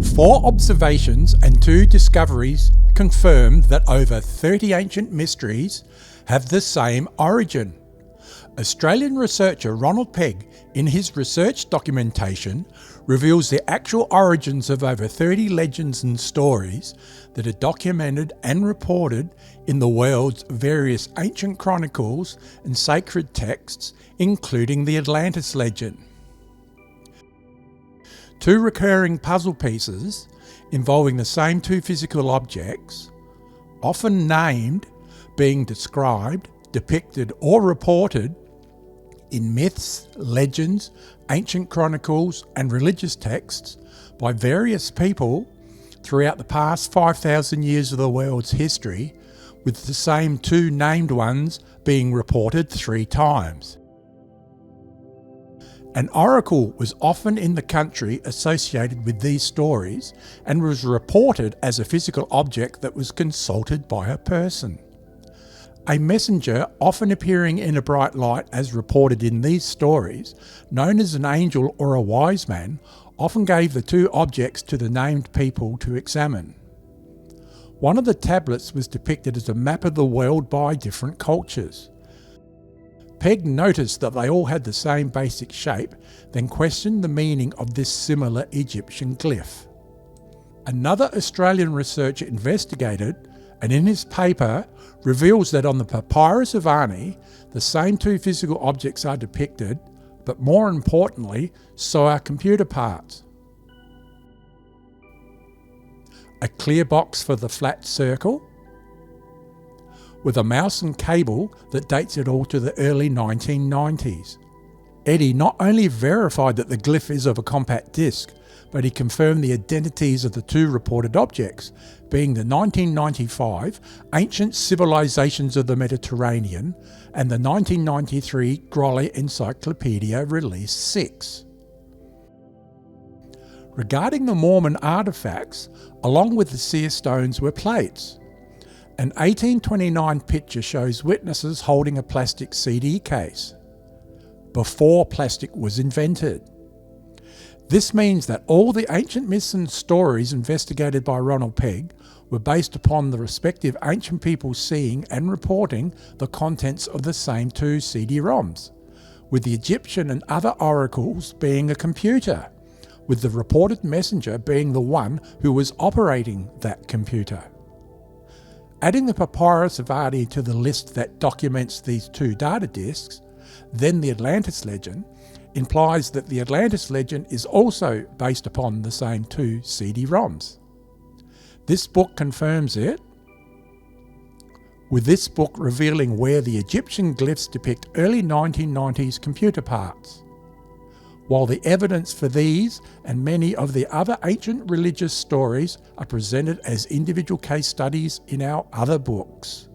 4 observations and 2 discoveries confirmed that over 30 ancient mysteries have the same origin. Australian researcher Ronald Pegg, in his research documentation, reveals the actual origins of over 30 legends and stories that are documented and reported in the world's various ancient chronicles and sacred texts, including the Atlantis Legend. 2 recurring puzzle pieces involving the same 2 physical objects, often named, being described, depicted or reported in myths, legends, ancient chronicles and religious texts by various people throughout the past 5,000 years of the world's history, with the same 2 named ones being reported 3 times. An oracle was often in the country associated with these stories and was reported as a physical object that was consulted by a person. A messenger, often appearing in a bright light as reported in these stories, known as an angel or a wise man, often gave the 2 objects to the named people to examine. One of the tablets was depicted as a map of the world by different cultures. Pegg noticed that they all had the same basic shape, then questioned the meaning of this similar Egyptian glyph. Another Australian researcher investigated, and in his paper reveals that on the papyrus of Ani, the same 2 physical objects are depicted, but more importantly, so are computer parts. A clear box for the flat circle, with a mouse and cable that dates it all to the early 1990s. Eddie not only verified that the glyph is of a compact disc, but he confirmed the identities of the 2 reported objects, being the 1995 Ancient Civilizations of the Mediterranean and the 1993 Grollet Encyclopedia Release 6. Regarding the Mormon artefacts, along with the seer stones were plates. An 1829 picture shows witnesses holding a plastic CD case, before plastic was invented. This means that all the ancient myths and stories investigated by Ronald Pegg were based upon the respective ancient people seeing and reporting the contents of the same 2 CD-ROMs, with the Egyptian and other oracles being a computer, with the reported messenger being the one who was operating that computer. Adding the papyrus of Ani to the list that documents these 2 data disks, then the Atlantis Legend, implies that the Atlantis Legend is also based upon the same 2 CD-ROMs. This book confirms it, with this book revealing where the Egyptian glyphs depict early 1990s computer parts, while the evidence for these and many of the other ancient religious stories are presented as individual case studies in our other books.